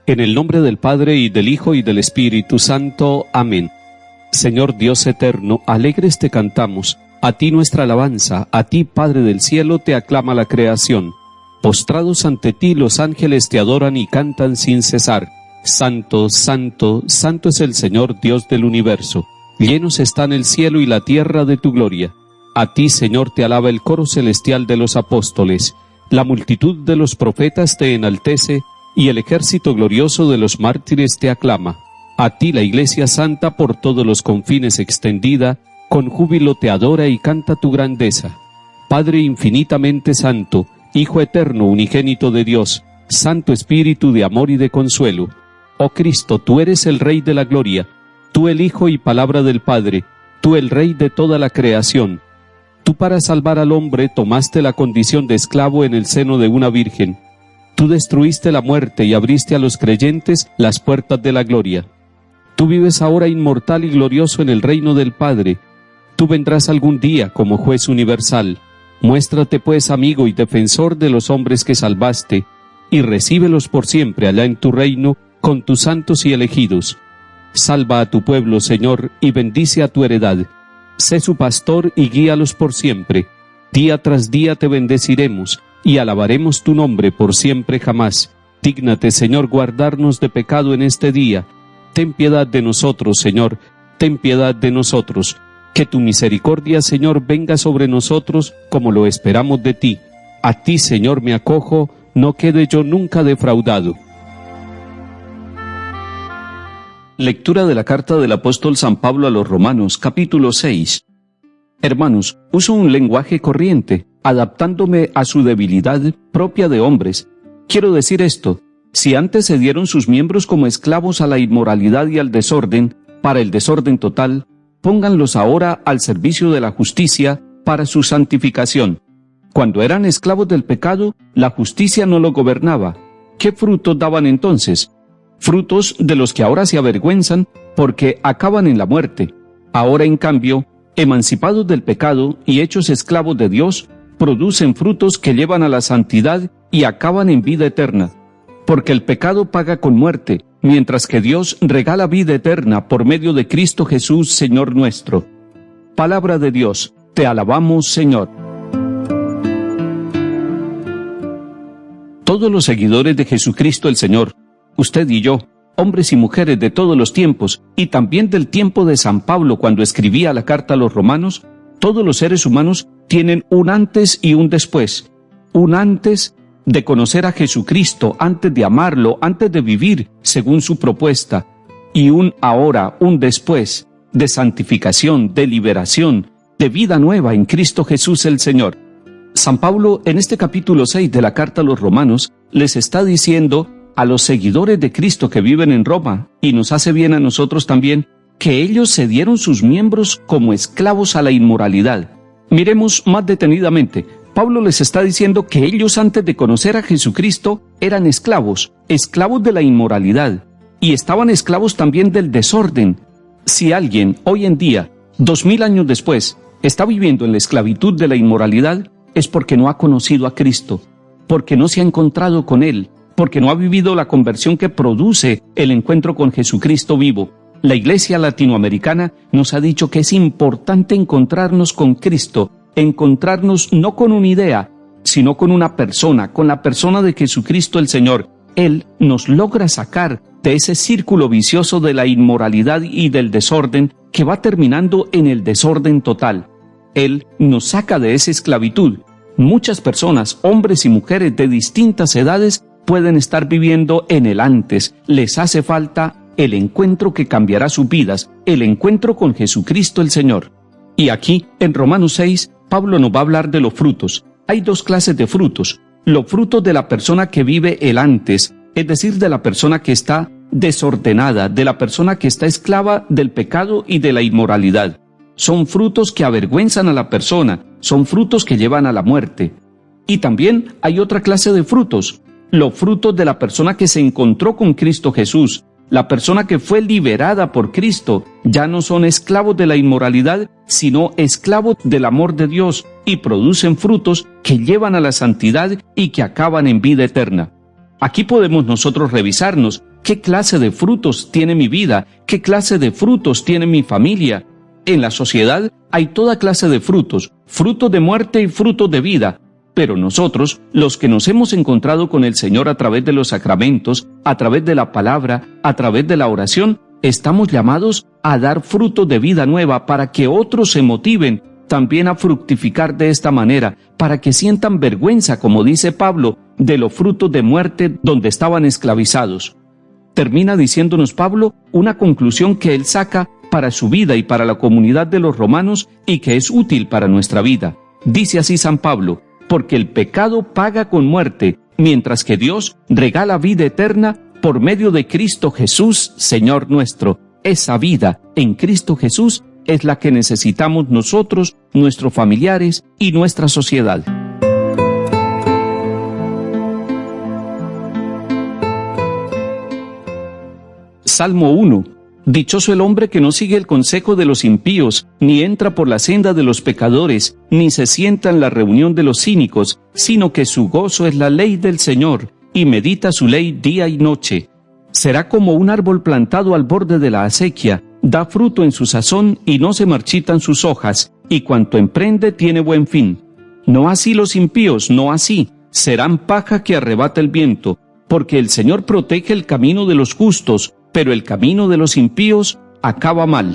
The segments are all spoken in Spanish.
En el nombre del Padre, y del Hijo, y del Espíritu Santo. Amén. Señor Dios eterno, alegres te cantamos, a ti nuestra alabanza, a ti, Padre del cielo, te aclama la creación. Postrados ante ti los ángeles te adoran y cantan sin cesar. Santo, santo, santo es el Señor Dios del universo. Llenos están el cielo y la tierra de tu gloria. A ti, Señor, te alaba el coro celestial de los apóstoles. La multitud de los profetas te enaltece, y el ejército glorioso de los mártires te aclama. A ti la Iglesia Santa por todos los confines extendida, con júbilo te adora y canta tu grandeza. Padre infinitamente santo, Hijo eterno unigénito de Dios, Santo Espíritu de amor y de consuelo. Oh Cristo, tú eres el Rey de la gloria, tú el Hijo y palabra del Padre, tú el Rey de toda la creación. Tú para salvar al hombre tomaste la condición de esclavo en el seno de una virgen. Tú destruiste la muerte y abriste a los creyentes las puertas de la gloria. Tú vives ahora inmortal y glorioso en el reino del Padre. Tú vendrás algún día como juez universal. Muéstrate pues amigo y defensor de los hombres que salvaste, y recíbelos por siempre allá en tu reino con tus santos y elegidos. Salva a tu pueblo, Señor, y bendice a tu heredad. Sé su pastor y guíalos por siempre. Día tras día te bendeciremos, y alabaremos tu nombre por siempre jamás. Dígnate, Señor, guardarnos de pecado en este día. Ten piedad de nosotros, Señor, ten piedad de nosotros. Que tu misericordia, Señor, venga sobre nosotros como lo esperamos de ti. A ti, Señor, me acojo, no quede yo nunca defraudado. Lectura de la carta del apóstol San Pablo a los Romanos, capítulo 6. Hermanos, uso un lenguaje corriente, adaptándome a su debilidad propia de hombres. Quiero decir esto: si antes se dieron sus miembros como esclavos a la inmoralidad y al desorden, para el desorden total, pónganlos ahora al servicio de la justicia para su santificación. Cuando eran esclavos del pecado, la justicia no lo gobernaba. ¿Qué frutos daban entonces? Frutos de los que ahora se avergüenzan porque acaban en la muerte. Ahora, en cambio, emancipados del pecado y hechos esclavos de Dios, producen frutos que llevan a la santidad y acaban en vida eterna. Porque el pecado paga con muerte, mientras que Dios regala vida eterna por medio de Cristo Jesús, Señor nuestro. Palabra de Dios, te alabamos, Señor. Todos los seguidores de Jesucristo el Señor, usted y yo, hombres y mujeres de todos los tiempos, y también del tiempo de San Pablo cuando escribía la carta a los romanos, todos los seres humanos tienen un antes y un después. Un antes de conocer a Jesucristo, antes de amarlo, antes de vivir según su propuesta, y un ahora, un después, de santificación, de liberación, de vida nueva en Cristo Jesús el Señor. San Pablo, en este capítulo 6 de la carta a los romanos, les está diciendo a los seguidores de Cristo que viven en Roma, y nos hace bien a nosotros también, que ellos se dieron sus miembros como esclavos a la inmoralidad. Miremos más detenidamente. Pablo les está diciendo que ellos antes de conocer a Jesucristo eran esclavos, esclavos de la inmoralidad, y estaban esclavos también del desorden. Si alguien hoy en día, 2000 años después, está viviendo en la esclavitud de la inmoralidad, es porque no ha conocido a Cristo, porque no se ha encontrado con Él, porque no ha vivido la conversión que produce el encuentro con Jesucristo vivo. La Iglesia latinoamericana nos ha dicho que es importante encontrarnos con Cristo, encontrarnos no con una idea, sino con una persona, con la persona de Jesucristo el Señor. Él nos logra sacar de ese círculo vicioso de la inmoralidad y del desorden que va terminando en el desorden total. Él nos saca de esa esclavitud. Muchas personas, hombres y mujeres de distintas edades, pueden estar viviendo en el antes. Les hace falta el encuentro que cambiará sus vidas, el encuentro con Jesucristo el Señor. Y aquí, en Romanos 6, Pablo nos va a hablar de los frutos. Hay dos clases de frutos. Los frutos de la persona que vive el antes, es decir, de la persona que está desordenada, de la persona que está esclava del pecado y de la inmoralidad. Son frutos que avergüenzan a la persona, son frutos que llevan a la muerte. Y también hay otra clase de frutos, los frutos de la persona que se encontró con Cristo Jesús, la persona que fue liberada por Cristo. Ya no son esclavos de la inmoralidad, sino esclavos del amor de Dios, y producen frutos que llevan a la santidad y que acaban en vida eterna. Aquí podemos nosotros revisarnos ¿Qué clase de frutos tiene mi vida? ¿Qué clase de frutos tiene mi familia? En la sociedad hay toda clase de frutos, frutos de muerte y frutos de vida. Pero nosotros, los que nos hemos encontrado con el Señor a través de los sacramentos, a través de la palabra, a través de la oración, estamos llamados a dar frutos de vida nueva para que otros se motiven también a fructificar de esta manera, para que sientan vergüenza, como dice Pablo, de los frutos de muerte donde estaban esclavizados. Termina diciéndonos Pablo una conclusión que él saca para su vida y para la comunidad de los romanos y que es útil para nuestra vida. Dice así San Pablo: porque el pecado paga con muerte, mientras que Dios regala vida eterna por medio de Cristo Jesús, Señor nuestro. Esa vida en Cristo Jesús es la que necesitamos nosotros, nuestros familiares y nuestra sociedad. Salmo 1. Dichoso el hombre que no sigue el consejo de los impíos, ni entra por la senda de los pecadores, ni se sienta en la reunión de los cínicos, sino que su gozo es la ley del Señor, y medita su ley día y noche. Será como un árbol plantado al borde de la acequia, da fruto en su sazón y no se marchitan sus hojas, y cuanto emprende tiene buen fin. No así los impíos, no así, serán paja que arrebata el viento, porque el Señor protege el camino de los justos, pero el camino de los impíos acaba mal.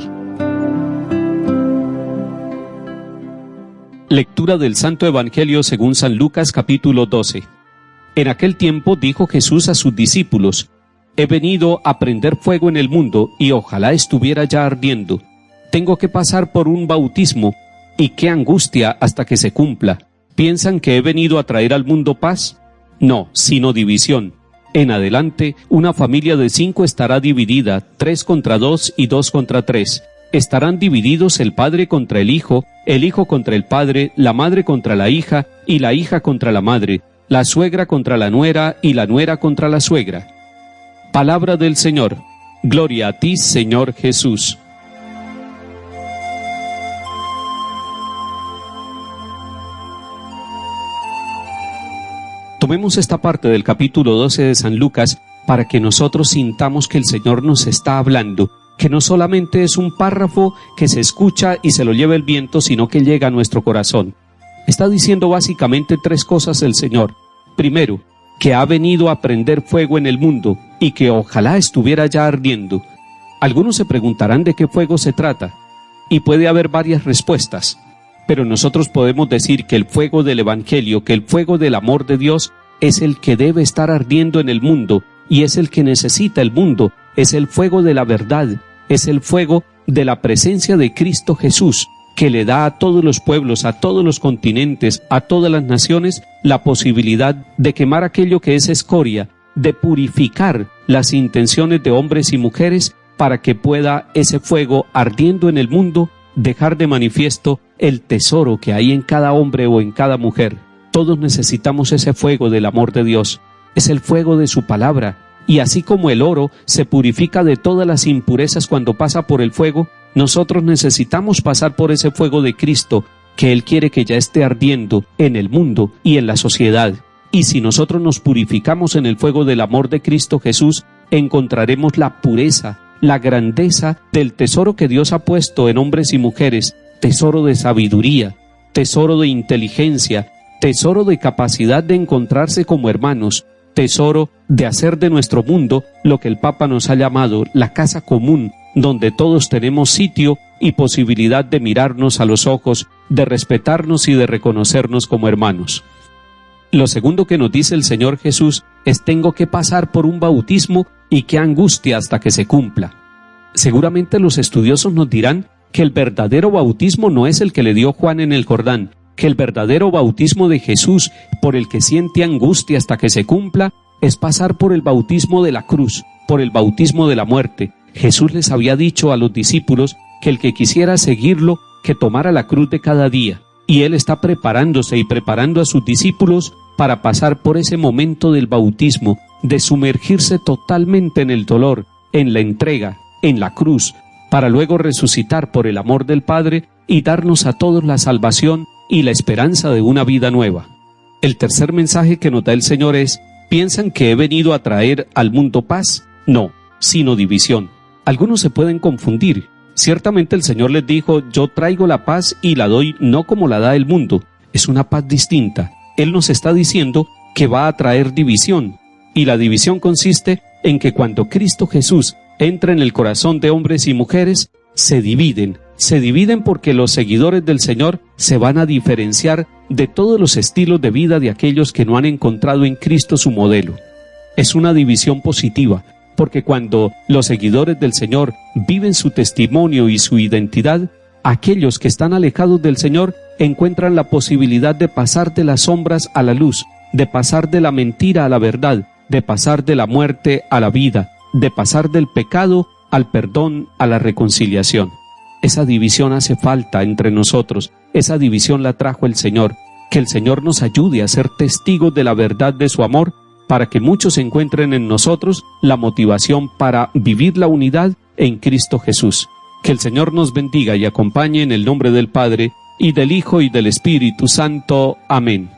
Lectura del Santo Evangelio según San Lucas, capítulo 12. En aquel tiempo dijo Jesús a sus discípulos: He venido a prender fuego en el mundo, y ojalá estuviera ya ardiendo. Tengo que pasar por un bautismo, y qué angustia hasta que se cumpla. ¿Piensan que he venido a traer al mundo paz? No, sino división. En adelante, una familia de 5 estará dividida, 3 contra 2 y 2 contra 3. Estarán divididos el padre contra el hijo contra el padre, la madre contra la hija y la hija contra la madre, la suegra contra la nuera y la nuera contra la suegra. Palabra del Señor. Gloria a ti, Señor Jesús. Tomemos esta parte del capítulo 12 de San Lucas para que nosotros sintamos que el Señor nos está hablando, que no solamente es un párrafo que se escucha y se lo lleva el viento, sino que llega a nuestro corazón. Está diciendo básicamente 3 cosas el Señor. Primero, que ha venido a prender fuego en el mundo y que ojalá estuviera ya ardiendo. Algunos se preguntarán de qué fuego se trata, y puede haber varias respuestas. Pero nosotros podemos decir que el fuego del Evangelio, que el fuego del amor de Dios, es el que debe estar ardiendo en el mundo, y es el que necesita el mundo, es el fuego de la verdad, es el fuego de la presencia de Cristo Jesús, que le da a todos los pueblos, a todos los continentes, a todas las naciones, la posibilidad de quemar aquello que es escoria, de purificar las intenciones de hombres y mujeres, para que pueda ese fuego ardiendo en el mundo dejar de manifiesto el tesoro que hay en cada hombre o en cada mujer. Todos necesitamos ese fuego del amor de Dios, es el fuego de su palabra, y así como el oro se purifica de todas las impurezas cuando pasa por el fuego, nosotros necesitamos pasar por ese fuego de Cristo, que Él quiere que ya esté ardiendo en el mundo y en la sociedad. Y si nosotros nos purificamos en el fuego del amor de Cristo Jesús, encontraremos la pureza, la grandeza del tesoro que Dios ha puesto en hombres y mujeres, tesoro de sabiduría, tesoro de inteligencia, tesoro de capacidad de encontrarse como hermanos, tesoro de hacer de nuestro mundo lo que el Papa nos ha llamado la casa común, donde todos tenemos sitio y posibilidad de mirarnos a los ojos, de respetarnos y de reconocernos como hermanos. Lo segundo que nos dice el Señor Jesús es: tengo que pasar por un bautismo y qué angustia hasta que se cumpla. Seguramente los estudiosos nos dirán que el verdadero bautismo no es el que le dio Juan en el Jordán, que el verdadero bautismo de Jesús, por el que siente angustia hasta que se cumpla, es pasar por el bautismo de la cruz, por el bautismo de la muerte. Jesús les había dicho a los discípulos que el que quisiera seguirlo, que tomara la cruz de cada día. Y Él está preparándose y preparando a sus discípulos para pasar por ese momento del bautismo, de sumergirse totalmente en el dolor, en la entrega, en la cruz, para luego resucitar por el amor del Padre y darnos a todos la salvación y la esperanza de una vida nueva. El tercer mensaje que nos da el Señor es: ¿piensan que he venido a traer al mundo paz? No, sino división. Algunos se pueden confundir. Ciertamente el Señor les dijo: yo traigo la paz y la doy no como la da el mundo. Es una paz distinta. Él nos está diciendo que va a traer división. Y la división consiste en que cuando Cristo Jesús entra en el corazón de hombres y mujeres, se dividen porque los seguidores del Señor se van a diferenciar de todos los estilos de vida de aquellos que no han encontrado en Cristo su modelo. Es una división positiva, porque cuando los seguidores del Señor viven su testimonio y su identidad, aquellos que están alejados del Señor encuentran la posibilidad de pasar de las sombras a la luz, de pasar de la mentira a la verdad, de pasar de la muerte a la vida, de pasar del pecado al perdón, a la reconciliación. Esa división hace falta entre nosotros, esa división la trajo el Señor. Que el Señor nos ayude a ser testigos de la verdad de su amor, para que muchos encuentren en nosotros la motivación para vivir la unidad en Cristo Jesús. Que el Señor nos bendiga y acompañe en el nombre del Padre, y del Hijo, y del Espíritu Santo. Amén.